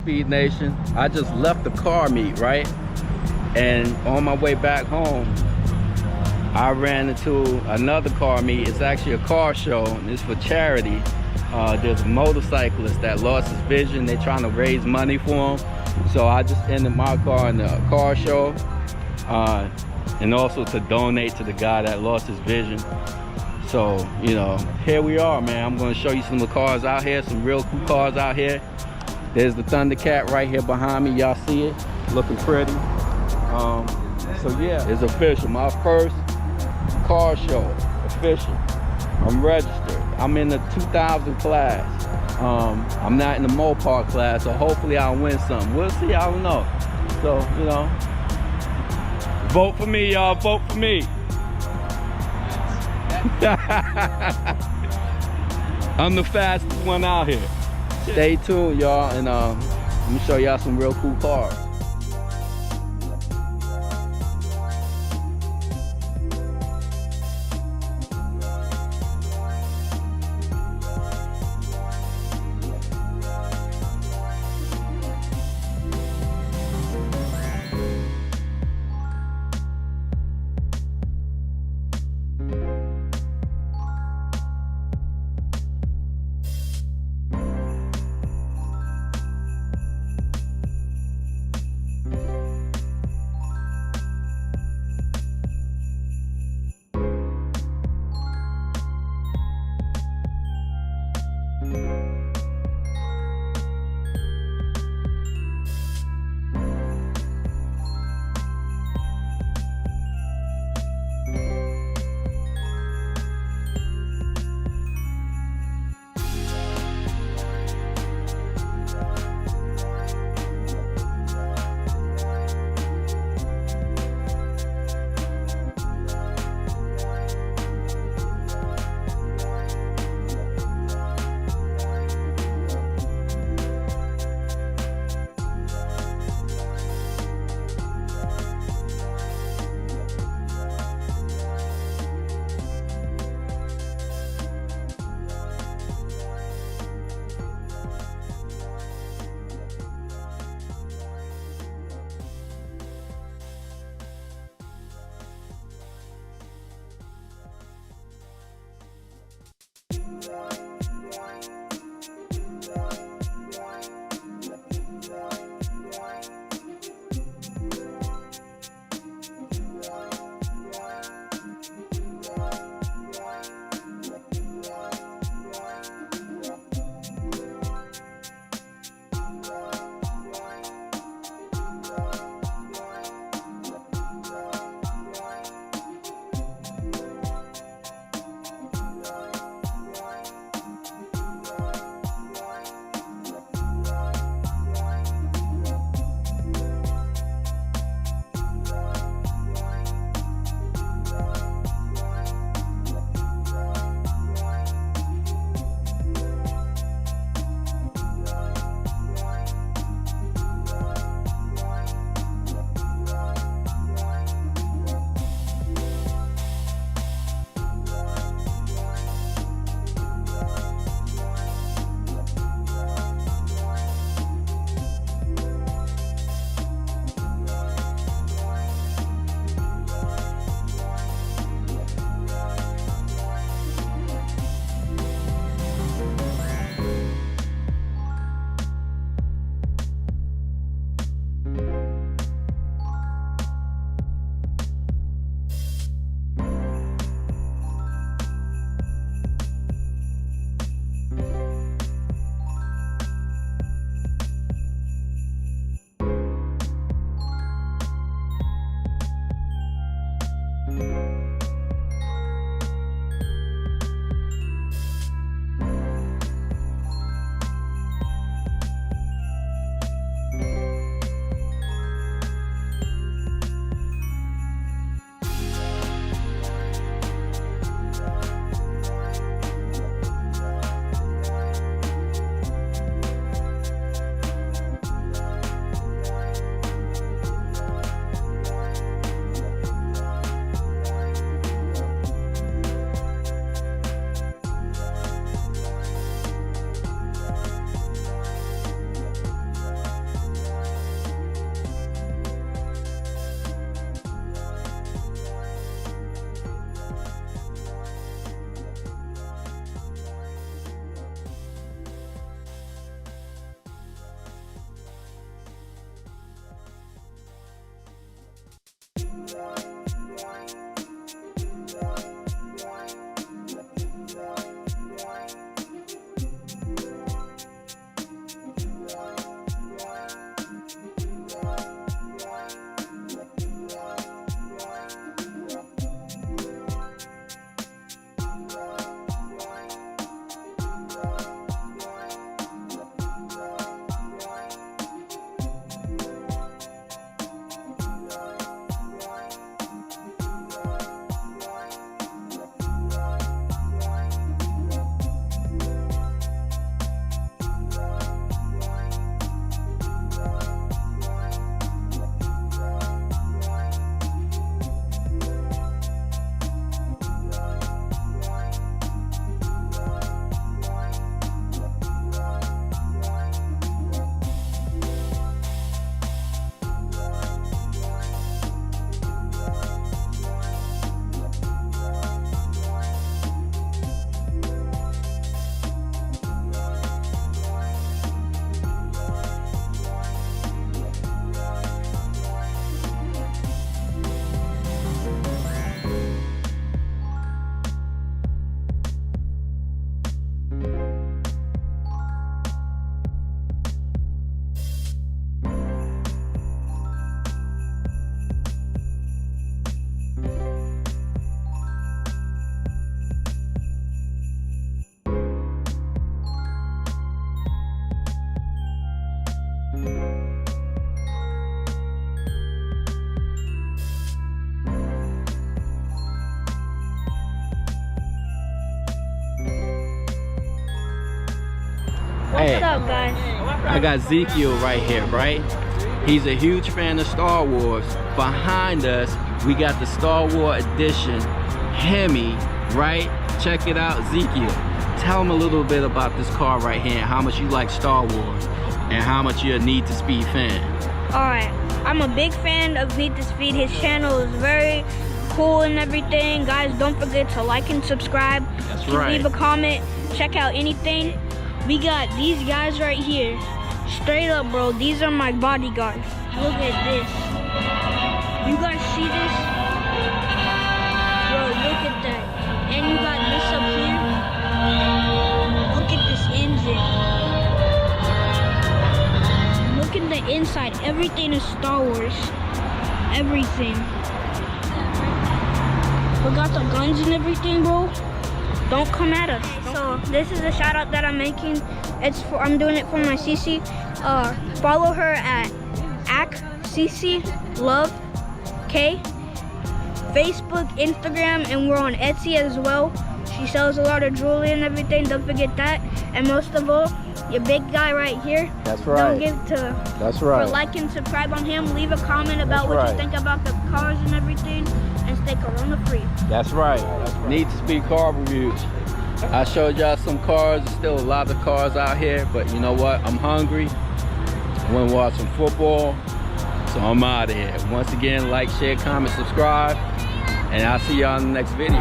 Speed Nation. I just left the car meet, right? And on my way back home, I ran into another car meet. It's actually a car show, and it's for charity. There's a motorcyclist that lost his vision. They're trying to raise money for him. So I just ended my car in the car show, and also to donate to the guy that lost his vision. So, you know, here we are, man. I'm gonna show you some of the cars out here, some real cool cars out here. There's the Thundercat right here behind me. Y'all see it? Looking pretty. So yeah, it's official. My first car show, official. I'm registered. I'm in the 2000 class. I'm not in the Mopar class, so hopefully I'll win some. We'll see, I don't know. So, you know, vote for me, y'all, vote for me. I'm the fastest one out here. Stay tuned, y'all, and let me show y'all some real cool cars. Hey, up, guys? I got Ezekiel right here, right? He's a huge fan of Star Wars. Behind us, we got the Star Wars edition Hemi, right? Check it out, Ezekiel. Tell him a little bit about this car right here, and how much you like Star Wars, and how much you're a Need to Speed fan. Alright, I'm a big fan of Need to Speed. His channel is very cool and everything. Guys, don't forget to like and subscribe. That's right. Leave a comment. Check out anything. We got these guys right here. Straight up, bro. These are my bodyguards. Look at this. You guys see this? Bro, look at that. And you got this up here. Look at this engine. Look at the inside. Everything is Star Wars. Everything. We got the guns and everything, bro. Don't come at us. So this is a shout out that I'm making. I'm doing it for my CC. Follow her at @CC_Love_K. Facebook, Instagram, and we're on Etsy as well. She sells a lot of jewelry and everything. Don't forget that. And most of all, your big guy right here. That's right. Don't give to. That's right. For like and subscribe on him. Leave a comment about what you think about the cars and everything, and stay corona free. That's right. Need to Speed car reviews. I showed y'all some cars. There's still a lot of cars out here, but you know what? I'm hungry. I want to watch some football, so I'm out of here. Once again, like, share, comment, subscribe, and I'll see y'all in the next video.